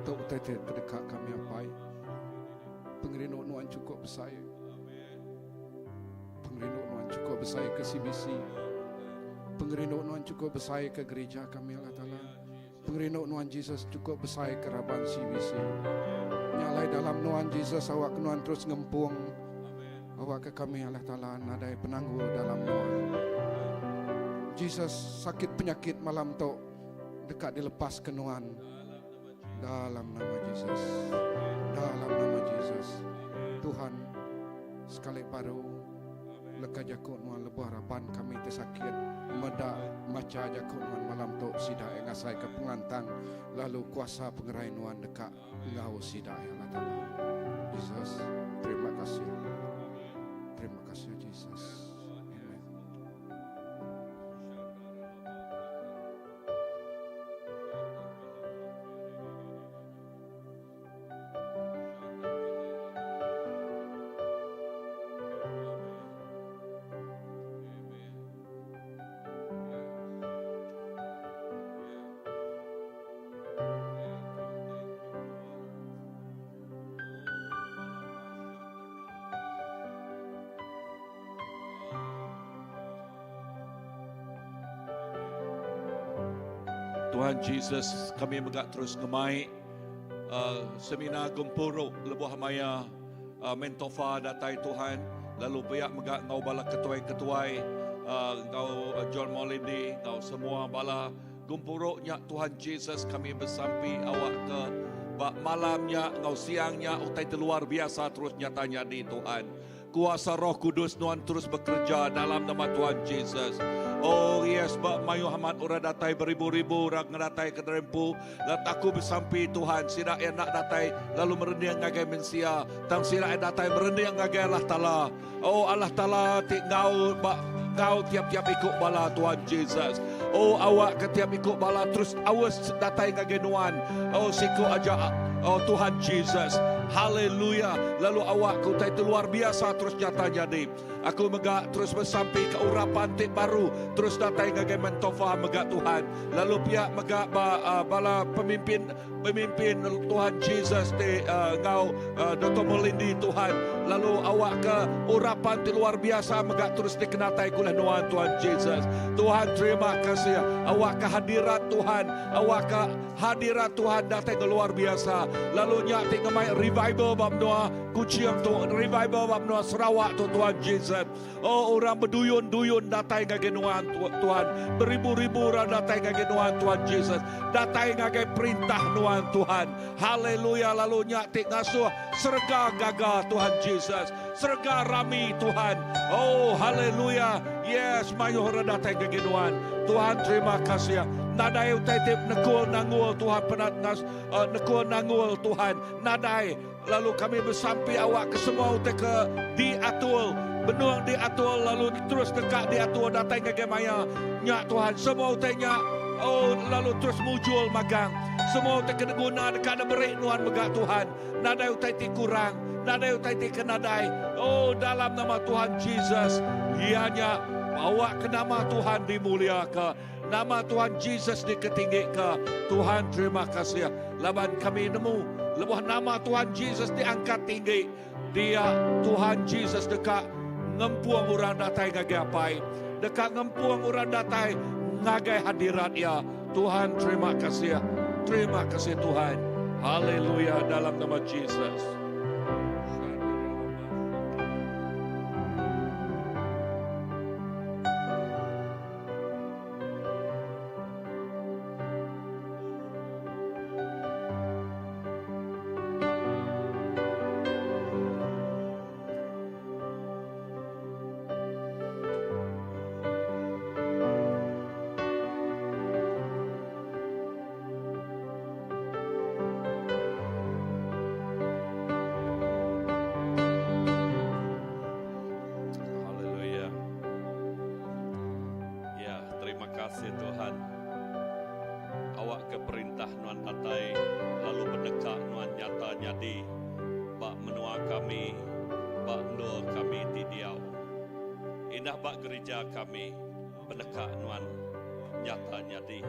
Tok tete terdekat kami apai, pengerinduk nuan cukup besar, pengerinduk nuan cukup besar ke CBC, pengerinduk nuan cukup besar ke gereja kami Allah Ta'ala. Pengerinduk nuan Jesus cukup besar ke Raban CBC. Nyalai dalam nuan Jesus awak ke nuan terus ngempung. Awak ke kami Allah Ta'ala nadai penangguh dalam nuan. Jesus sakit penyakit malam tu dekat dilepas ke nuan. Dalam nama Jesus. Dalam nama Jesus. Tuhan sekali baru leka jakut nuan lebuh harapan kami tersakit meda maca jakut nuan malam tu sidak ngasai ke pengantang lalu kuasa pengerai nuan dekat engau sidak Allah Ta'ala. Jesus, terima kasih. Terima kasih Jesus. Amen. Tuhan Jesus, kami megak terus ngemai seminar gempuruk lebuh maya mentofa datai Tuhan, lalu pihak megak ngau bala ketuai-ketuai ngau John Molindi, ngau semua bala gempuruknya Tuhan Jesus kami bersampi awak ke bak malamnya ngau siangnya utai luar biasa terus nyatanya di Tuhan. Kuasa Roh Kudus Tuhan terus bekerja dalam nama Tuhan Jesus. Oh yes, bak mayu hamat ora datai beribu-ribu orang datai ke rempu. Dan aku bersampi Tuhan, sira enak datai lalu merendah ngagai mensia. Tang sira datai merendah ngagai Allah Ta'ala. Oh Allah Ta'ala ngau bak ngau tiap-tiap ikut bala Tuhan Jesus. Oh awak ketiap ikut bala terus awas datai ngagai nuan. Oh siku aja oh Tuhan Jesus. Haleluya. Lalu awak kau itu luar biasa terus nyata jadi. Aku megak terus bersampai ke urapan tik baru. Terus datang ngagai mentofa megak Tuhan. Lalu pihak megak bala pemimpin Tuhan Jesus di ngau Dr. Melindi Tuhan. Lalu awak ke urapan tik luar biasa megak terus dikenatai kulah nuan Tuhan Jesus. Tuhan terima kasih. Awak ke hadirat Tuhan. Awak ke hadirat Tuhan datang luar biasa. Lalu nyati ngemai revival bab doa kuciang tu revival bab doa Sarawak tu Tuhan Jesus. Oh orang berduyun-duyun datang ngagai nuan Tuhan. Beribu-ribu orang datang ngagai nuan Tuhan Jesus. Datang ngagai perintah nuan Tuhan. Haleluya. Lalu nyati ngasuh serga gagah Tuhan Jesus. Serga rami Tuhan. Oh haleluya. Yes, mayu orang datang ngagai nuan. Tuhan terima kasih. Nadai utai-tip nekul nangul Tuhan penatnas nekul nangul Tuhan nadai. Lalu kami bersampi awak ke semua utai ke di atul benuang di atul lalu terus dekat di atul datang ke gemaya nyak Tuhan semua utainya. Oh lalu terus muncul magang semua utai kena guna dekat berik nuan megak Tuhan. Nadai utai-tip kurang nadai utai-tip ke nadai. Oh dalam nama Tuhan Jesus ianya awak ke nama Tuhan dimuliakan. Nama Tuhan Jesus diketinggi ke Tuhan, terima kasih. Laban kami nemu, lebuh nama Tuhan Jesus diangkat tinggi. Dia Tuhan Jesus dekat ngempuang orang datai ngagai dekat ngempuang orang datai ngagai hadirat ya. Tuhan terima kasih. Terima kasih Tuhan. Haleluya dalam nama Jesus. kasih Tuhan. Awak ke perintah nuan tatai, lalu berdekak nuan nyata nyadi, bak menua kami, bak nur kami di diau. Indah bak gereja kami, berdekak nuan nyata nyadi.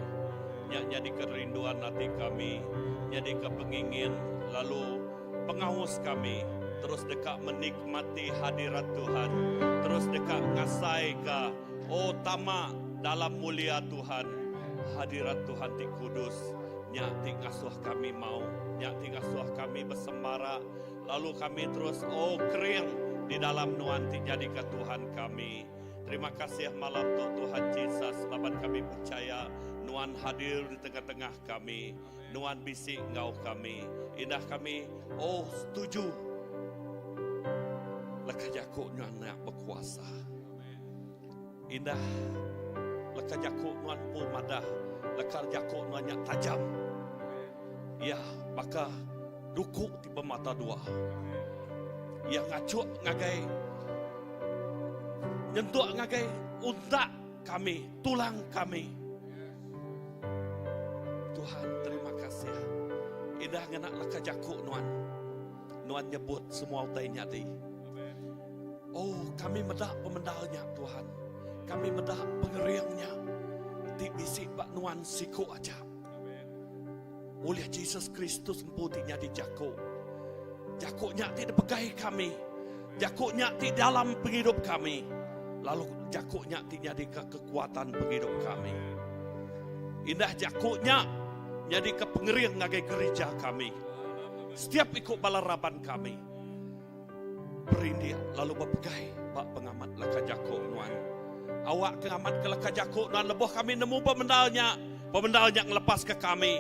Nyak nyadi kerinduan hati kami, nyadi kepengingin, lalu pengawas kami, terus dekat menikmati hadirat Tuhan, terus dekat ngasai ke tamak dalam mulia Tuhan, hadirat Tuhan di kudus, nyak ti ngasuh kami mau, nyak ti ngasuh kami bersembara, lalu kami terus kering di dalam nuan ti jadi ke Tuhan kami. Terima kasih malam Tuhan Yesus, laban kami percaya nuan hadir di tengah-tengah kami, nuan bisik engkau kami, indah kami, setuju. Lekah jakuk nuan nak berkuasa. Indah lekah jakuk nuan pun madah, lekah jakuk nuan yang tajam. Ya, maka dukuk di mata dua. Ya ngacuk ngagai, nyentuk ngagai untak kami, tulang kami. Tuhan terima kasih. Indah ngenak lekah jakuk nuan. Nuan nyebut semua utai nyati. Kami medah pemendalnya Tuhan. Kami medah pengeriangnya. Di bisik bak nuan siku aja. Oleh Yesus Kristus emputinya di jakuk. Jakuknya tidak pegai kami. Jakuknya di dalam penghidup kami. Lalu jakuknya jadi kekuatan penghidup kami. Indah jakuknya jadi kepengeriang ngagai gereja kami. Setiap ikut balaraban kami. Berindia lalu berpegai bak pengamat lekah jakuk nuan. Awak pengamat ke lekah jakuk nuan lebuh kami nemu pemendalnya. Pemendalnya ngelepas ke kami.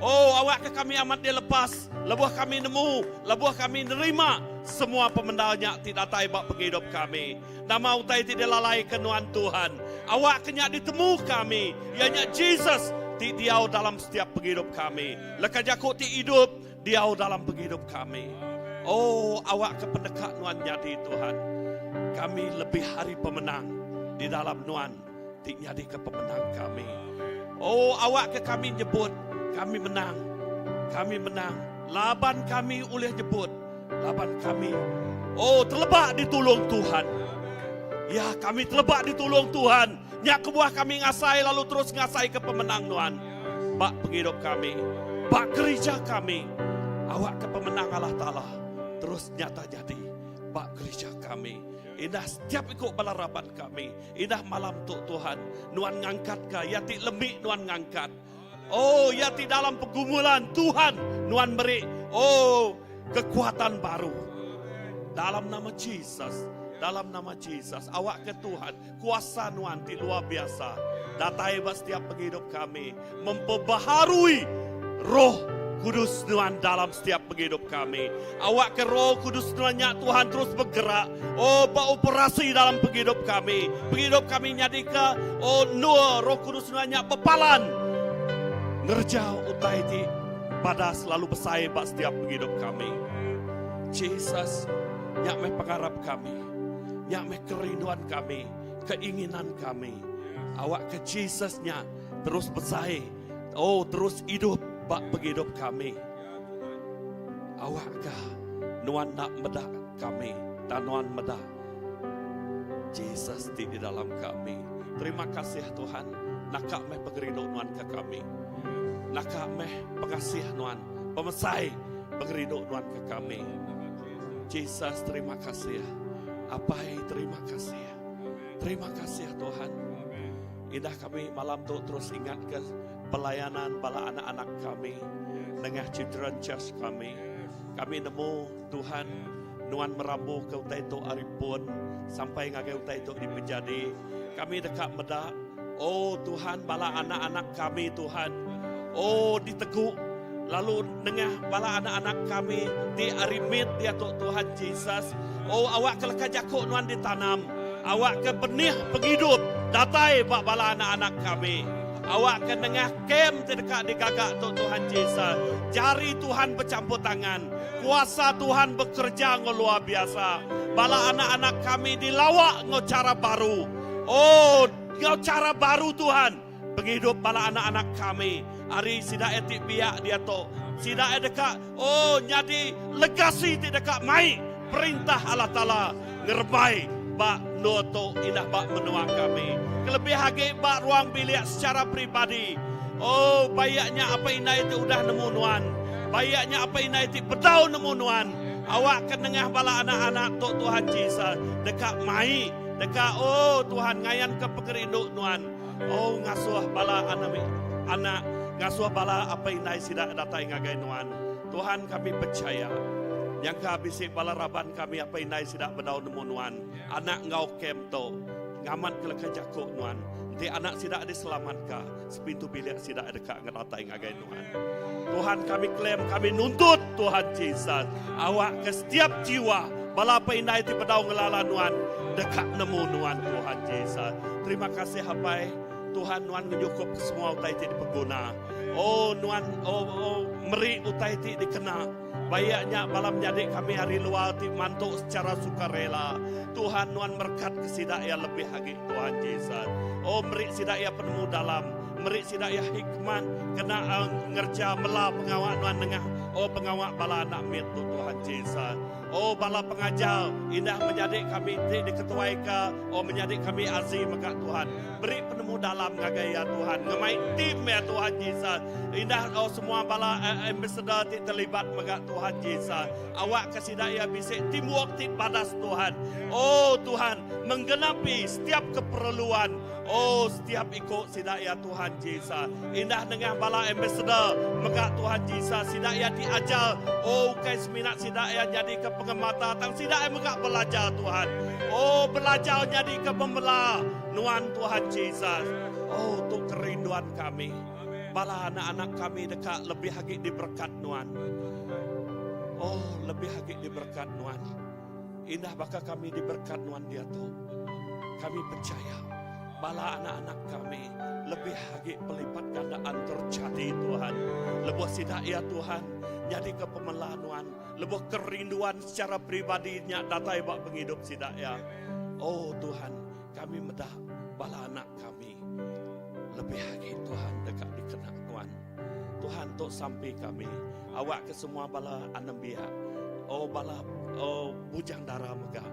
Awak ke kami amat dia lepas. Lebuh kami nemu, lebuh kami nerima. Semua pemendalnya tidak tahu bak penghidup kami. Nama utai tidak lalai ke nuan Tuhan. Awak kenyak ditemu kami. Ianya Jesus di diau dalam setiap penghidup kami. Lekah jakuk ti hidup diau dalam penghidup kami. Awak ke pendekat nuan jadi Tuhan. Kami lebih hari pemenang di dalam nuan ti jadi ke pemenang kami. Awak ke kami nyebut kami menang. Kami menang. Laban kami oleh nyebut. Laban kami terlebak ditolong Tuhan. Ya, kami terlebak ditolong Tuhan. Nyak kebuah kami ngasai lalu terus ngasai ke pemenang nuan. Bak penghidup kami, bak gereja kami. Awak ke pemenang Allah Ta'ala. Terus nyata jadi bak gereja kami. Indah setiap ikut balaraban kami. Indah malam Tuhan. Nuan ngangkat ka, ya ti lembik nuan ngangkat. Ya ti dalam pergumulan Tuhan nuan beri. Kekuatan baru. Dalam nama Jesus. Dalam nama Jesus. Awak ke Tuhan. Kuasa nuan ti luar biasa. Datai setiap penghidup kami. Memperbaharui roh Kudus Tuhan dalam setiap penghidup kami. Awak ke roh Kudus Tuhannya Tuhan terus bergerak. Beroperasi dalam penghidup kami. Penghidup kami nyadi ke nur roh Kudus Tuhannya bepalan. Ngerja utai ti pada selalu bersai bak setiap penghidup kami. Jesus, nyak meh pengharap kami. Nyak meh kerinduan kami. Keinginan kami. Awak ke Jesusnya terus bersai. Terus hidup bak penghidup kami. Awakkah nuan nak medah kami dan nuan medah Jesus di dalam kami. Terima kasih Tuhan. Nakak meh pengerido nuan ke kami. Nakak meh pengasih nuan. Pemesai pengerido nuan ke kami. Jesus, terima kasih. Apai, terima kasih. Terima kasih Tuhan. Indah kami malam tu terus ingat ke pelayanan bala anak-anak kami. Dengan children church kami. Kami nemu Tuhan nuan merambu ke utai tu aripun. Sampai ngagai utai tu dipejadi. Kami dekat medak. Oh Tuhan, bala anak-anak kami Tuhan. Oh diteguk. Lalu dengan bala anak-anak kami diarimit dia Tuhan Jesus. Oh awak keleka jakuk nuan ditanam. Awak ke benih penghidup. Datai bala anak-anak kami. Awak ke nengah kem dekat digagak Tuhan Jesus. Jari Tuhan bercampur tangan. Kuasa Tuhan bekerja luar biasa. Bala anak-anak kami dilawak ngau cara baru. Oh, ngau cara baru Tuhan. Penghidup bala anak-anak kami. Hari sidak etik biak dia to. Sidak dekat. Oh, nyadi legasi dekat mai. Perintah Allah Ta'ala. Ngerbai. Bak noto indah bak menuang kami. Kelebih hagi bak ruang bilik secara pribadi. Oh, bayaknya apa inai itu udah nemu nuan. Bayaknya apa inai itu bedau nemu nuan. Awak kenengah bala anak-anak tok Tuhan Jesus. Dekat mai. Dekat oh Tuhan ngayan ke pekerinduk nuan. Oh ngasuh bala anak. Ngasuh bala apa inai sidak datai ngagai nuan. Tuhan kami percaya. Yang kehabisi bala raban kami apa inai sidak bedau nemu nuan. Anak ngau kem to. Ngaman keleka jakuk nuan. Nanti anak sidak diselamatkan. Sepintu bilik sidak dekat ngeratai ngagai nuan. Tuhan kami klaim, kami nuntut Tuhan Jesus. Awak ke setiap jiwa. Bala apa inai ti bedau ngelala nuan. Dekat nemu nuan Tuhan Jesus. Terima kasih hapai. Tuhan nuan menyukup semua utai ti dipeguna. Oh nuan, oh meri utai ti dikena. Bayaknya malam jadi kami hari luar ti mantuk secara sukarela. Tuhan nuan berkat ke sidak ya lebih lagi Tuhan Jesus. Oh meri sidak ya penemu dalam. Meri sidak ya hikmat. Kena ngerja mela pengawak nuan nengah. Oh pengawak bala anak mit Tuhan Jesus. Oh bala pengajar indah menjadi kami diketuai ke. Oh menjadi kami azim maka Tuhan. Beri penemu dalam ngagai ya Tuhan. Ngemai tim ya Tuhan Jesus. Indah oh semua bala ambassador terlibat maka Tuhan Jesus. Awak kesidak ya bisik teamwork tim padas Tuhan. Oh Tuhan menggenapi setiap keperluan. Oh setiap ikut sidak ya Tuhan Jesus. Indah dengan bala ambassador maka Tuhan Jesus. Sidak ya diajar. Oh kai seminat sidak ya jadi ke pengemata. Tang sidak ya maka belajar Tuhan. Oh belajar jadi ke pembela. Nuan Tuhan Jesus. Oh untuk kerinduan kami. Bala anak-anak kami dekat lebih lagi diberkat Nuan. Oh lebih lagi diberkat Nuan. Indah bakal kami diberkat Nuan dia tu. Kami percaya. Bala anak-anak kami lebih lagi pelipat gandaan terjadi Tuhan. Lebih sidak ya Tuhan. Jadi kepemelanuan. Lebih kerinduan secara pribadinya datai bak penghidup sidak ya. Oh Tuhan kami medah bala anak kami. Lebih lagi Tuhan dekat dikena Tuhan. Tuhan tok sampai kami. Awak ke semua bala anambia. Oh bala bujang darah megah.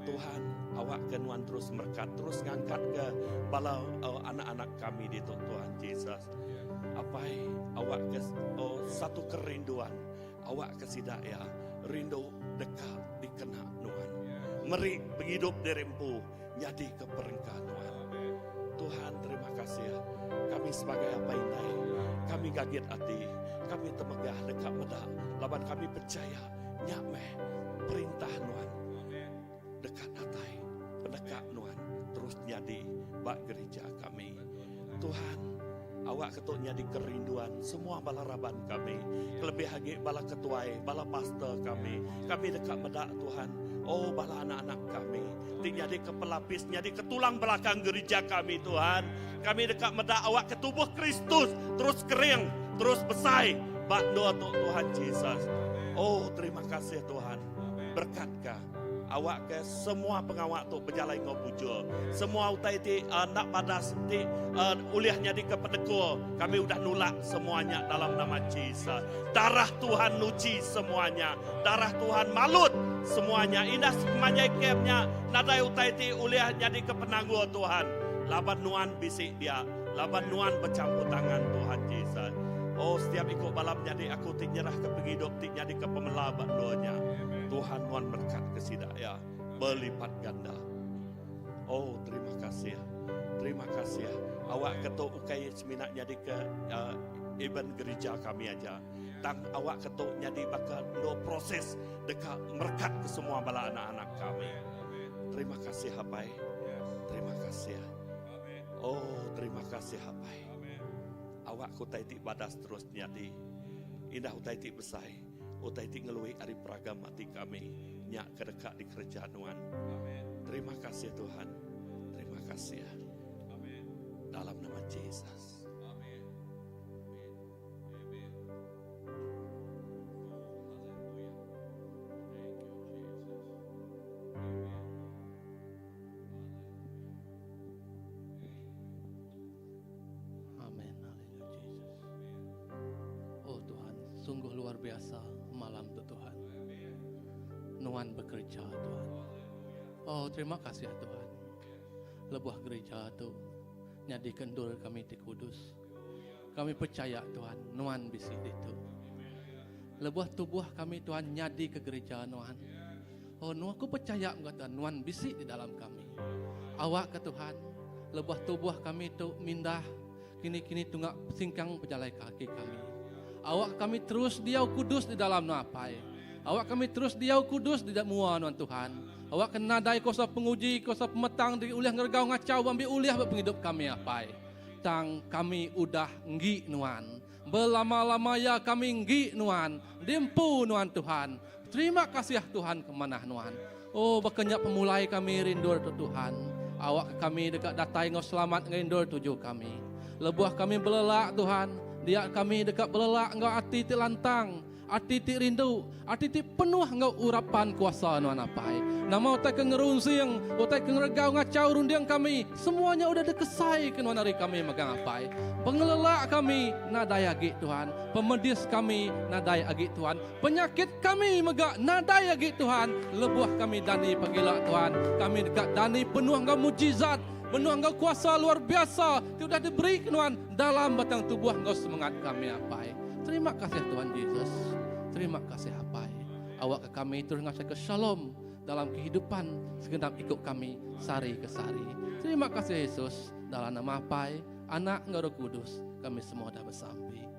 Tuhan awak ke nuan terus berkat. Terus ngangkat ke bala anak-anak kami di Tuhan Jesus. Apai awak ke satu kerinduan. Awak ke sidak ya. Rindu dekat dikena nuan. Meri penghidup dirempu. Jadi ke peringkat Tuhan. Tuhan terima kasih ya. Kami sebagai apa ini. Kami kaget hati. Kami temegah dekat medak. Laban kami percaya. Nyameh perintah Tuhan. Dekat datai. Pendekat Tuhan. Terus jadi bak gereja kami. Tuhan. Awak ketuk nyadi kerinduan. Semua bala raban kami. Kelebih lagi bala ketuai. Bala pastor kami. Kami dekat medak Tuhan. Oh bala anak-anak kami. Jadi ke pelapis, jadi ke tulang belakang gereja kami Tuhan. Kami dekat medak awak ke tubuh Kristus. Terus kering, terus besai. Bak doa Tuhan Jesus. Oh terima kasih Tuhan. Berkatkah awak ke semua pengawak tu berjalan ngobujul. Semua utai ti nak padas ti uliahnya di kepedekul. Kami udah nolak semuanya dalam nama Jesus. Darah Tuhan nuci semuanya. Darah Tuhan malut semuanya. Indah semuanya kemnya nadai utai ti uliahnya di kepenangguh Tuhan. Laban nuan bisik dia. Laban Nuan bercampur tangan Tuhan Yesus. Oh, setiap ikut balam jadi aku nyerah ke penghidup, jadi ke pemelabat doanya. Tuhan Nuan berkat kesidaya berlipat ganda. Oh, terima kasih. Terima kasih. Awak ketuk ukai seminat jadi ke event gereja kami aja. Tang awak ketuk jadi bakal no proses dekat merkat ke semua bala anak-anak kami. Terima kasih Hapai. Terima kasih. Oh, terima kasih Hapai. Awak ku taiti badas terus nyadi. Indah utaiti besai. Utaiti ngelui ari peragam mati kami. Nyak kedekat di kerjaan Tuhan. Terima kasih Tuhan. Terima kasih. Dalam nama Yesus. Amin. Haleluya Yesus. Oh Tuhan, sungguh luar biasa malam itu Tuhan. Nuan bekerja Tuhan. Oh terima kasih ya Tuhan. Lebuah gereja tu nyadi kendur kami di Kudus. Kami percaya Tuhan, Nuan bisi itu. Lebuah tubuh kami Tuhan nyadi ke gereja Nuan. Oh Nuan aku percaya kata Nuan bisi di dalam kami. Awak ke Tuhan, lebuah tubuh kami tu mindah kini tunggak singkang pejalai kaki kami. Awak kami terus diau kudus di dalam napai. Awak kami terus diau kudus di dalam mua Nuan Tuhan. Awak kena dai kosa penguji, kosa pemetang di uliah ngergau ngacau ambil uliah berpenghidup kami apai. Tang kami udah nggi Nuan. Berlama-lama ya kami nggi Nuan. Dimpu Nuan Tuhan. Terima kasih Tuhan kemana Nuan. Oh berkenyak pemulai kami rindu tu Tuhan. Awak kami dekat datai ngau selamat rindu tuju kami. Lebuah kami belelak Tuhan. Dia kami dekat belelak ngau hati ti lantang. Hati ti rindu. Hati ti penuh ngau urapan kuasa Nuan apai. Nama utai kengerunsing, utai kengeregau ngacau rundiang kami. Semuanya udah dekesai ke Nuan hari kami megang apai. Pengelelak kami nadai agi Tuhan. Pemedis kami nadai agi Tuhan. Penyakit kami megak nadai agi Tuhan. Lebuah kami dani pagilak Tuhan. Kami dekat dani penuh ngau mujizat. Penuh engkau kuasa luar biasa. Sudah diberi Tuhan dalam batang tubuh engkau semangat kami apai. Terima kasih Tuhan Yesus. Terima kasih apai. Awak ke kami terus ngasih ke shalom dalam kehidupan segenap ikut kami sari ke sari. Terima kasih Yesus. Dalam nama apai, anak Roh Kudus, kami semua dah bersampai.